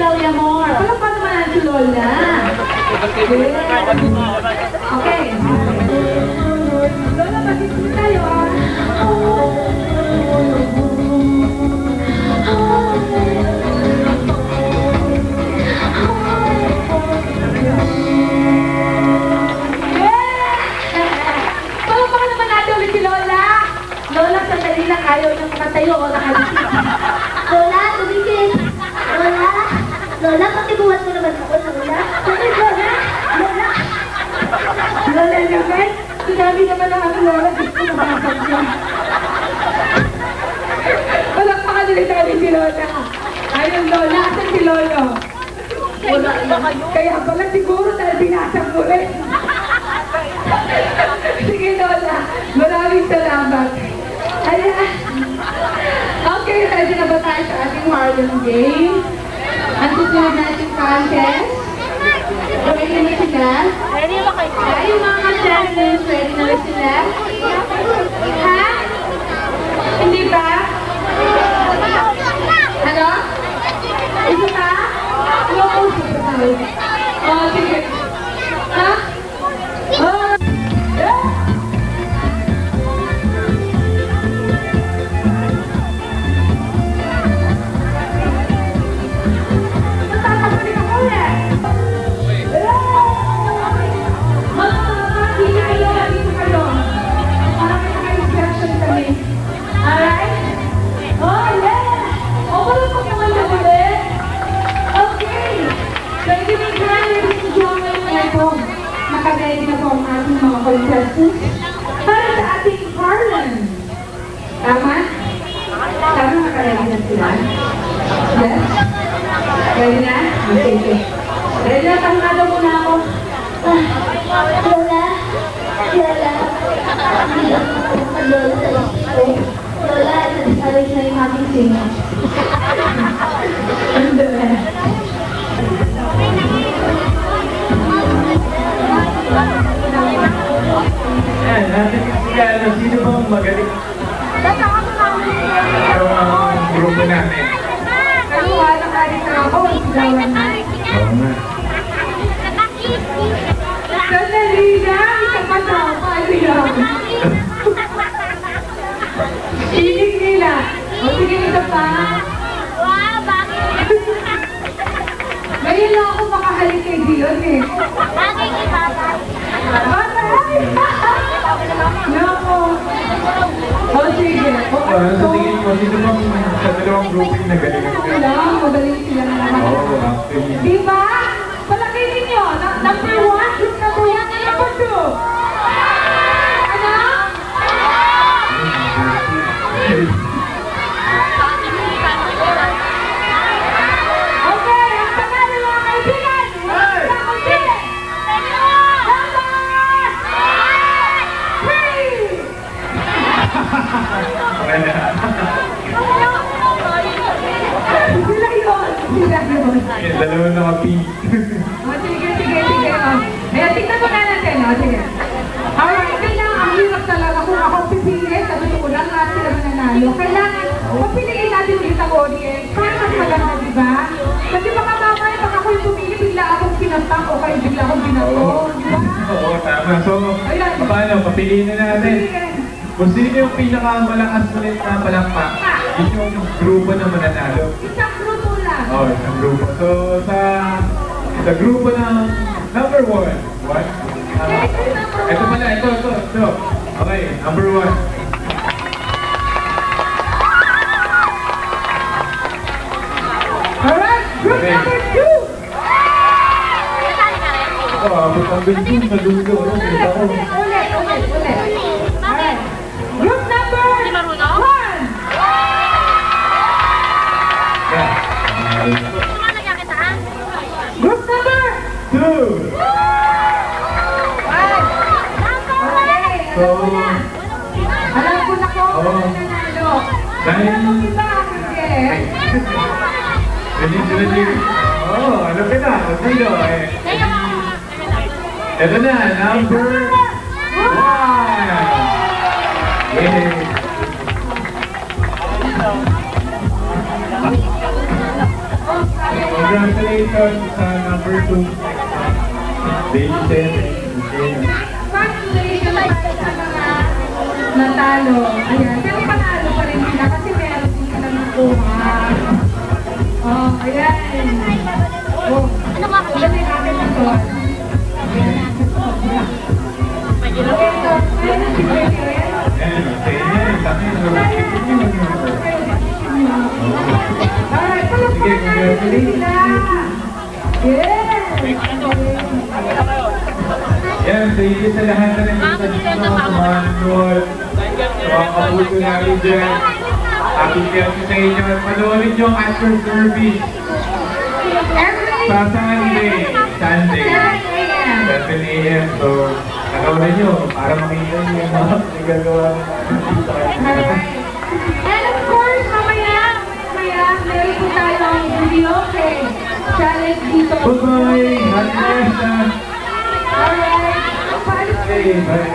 Claudia Moore. Wala pa naman ang si Lola. Okay. Lola, mag-isip tayo ah. Palakpakan naman natin ulit si Lola. Lola, sandali lang ayaw na makatayo o nakalisip. Lola, tumigil! Lola! Lola, patibuhan mo naman ako, Lola! Lola! Lola! Lola naman, sinabi naman ang ako Lola, gusto na makasap niya. Palakpakan ulit natin si Lola. Ayun Lola, asan si Lolo? Wala na kayo. Kaya pala siguro dahil binasag mo rin. Sige Lola, maraming salamat. Ayan. Okay, ready na ba tayo sa ating Harlem game? Ang susunod natin contest. Ready na sila? Ready ba kayo? Ay, yung mga challenge, ready na ba sila? Ha? Hindi ba? Ano? Isa pa? Ano ko sa tawag? Oh, sige. Ha? Oh! Nakaready na po ang ating mga contestants para sa ating Harlem. Tama? Tama, nakaready na sila? Yes? Ready na? Okay, okay. Ready na, tanong muna ako. Lola! Lola! Lola, sabi na yung aking singing. Ano ba? Ayan, natin kasi sino bang magaling ang grupo namin? Kaluha na kalit na ako, sigawan na. Oo nga. Sandali na, isang kasama, sigawan. Sinig nila. O sige, isa pa. Ngayon lang ako makahalik kay Dion eh. Nako. O sige. Sa tingin mo, sino bang sa dalawang grupo yung nagaling? Magaling sila na naman. Oo, actually. Diba? Palagay ninyo, number 1, group number 1, number 2. Ano? Okay, ang pangalan mga kaibigan. Sila yun. Sila yun. Yung dalawa naka-pink. O, sige. Ayan, tignan mo na natin. O, sige. Alright, kailangan ang hirap talaga kung ako pipili. Sa totoo lang, lahat sila mananalo. Kailangan, papiliin natin ulit ang audience. Para mas maganda, di ba? Kasi baka mamaya, pag ako'y pumili, bigla akong pinatang o kayo bigla akong pinatong. Di ba? Oo, tama. So, paano? Papiliin na natin. Kung sino yung pinakamalakas ulit na palakpak, yun yung grupo na mananalo. Isang grupo lang. Oo, isang grupo. So, sa grupo ng number 1. What? Ito pala, ito. Okay, number 1. Alright, group Okay. number 2. Oh, abot ang binding sa dulo. Ulit. Alright. Group number 1. Yeah. Group number 2. Okay, So, alam ko na ko Oo. ang nanalo. Dahil- Alam mo kita, kasi Ready. Oh, ano ka na? Sino? Ito na, number 1. Yay! oh, sabi ko, Congratulations sa number 2. Vincent. Congratulations sa mga natalo. Ayan, pero panalo pa rin sila kasi meron din sila nakuha. Oh, ayan. Oh, ilan yung akin ito? Okay, so, meron si Betty rin. Ayan, okay. Ayan, laki. Alright, palagpakan natin sila. Yes! Yan, thank you sa lahat na nandito sa mga nanood. Sa mga kapuso namin dyan. Happy birthday sa inyo. At panoorin nyo ang after service sa Sunday. 7 a.m. 7 a.m. So, panoorin nyo para makita nyo yung mga nagagawa Alright. And of course, mamaya, meron po tayong video challenge dito. Bye-bye! Happy birthday! Alright. Paano Okay, bye!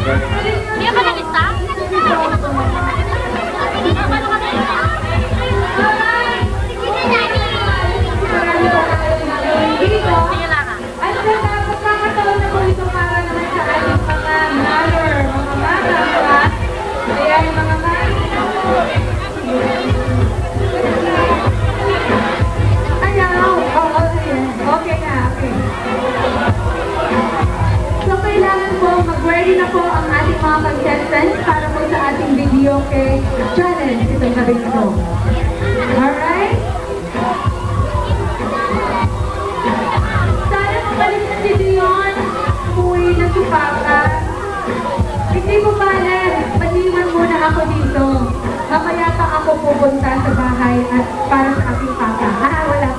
Hindi ka nalista? Paano ka nalista? Sige lang ka. At magkakataon na po ito para naman sa ating mga mother, mga mama, ayan mga mami. Ayaw! Oo, okay na, okay. So, kailangan po mag-ready na po ang ating mga contestants para po sa ating video challenge itong gabi ito. Alright? Sana mabalik na si Dion, umuwi na si Papa. Hindi ko pala, maliwan muna ako dito. Mamaya pa ako pupunta sa bahay at para sa aking Papa. Wala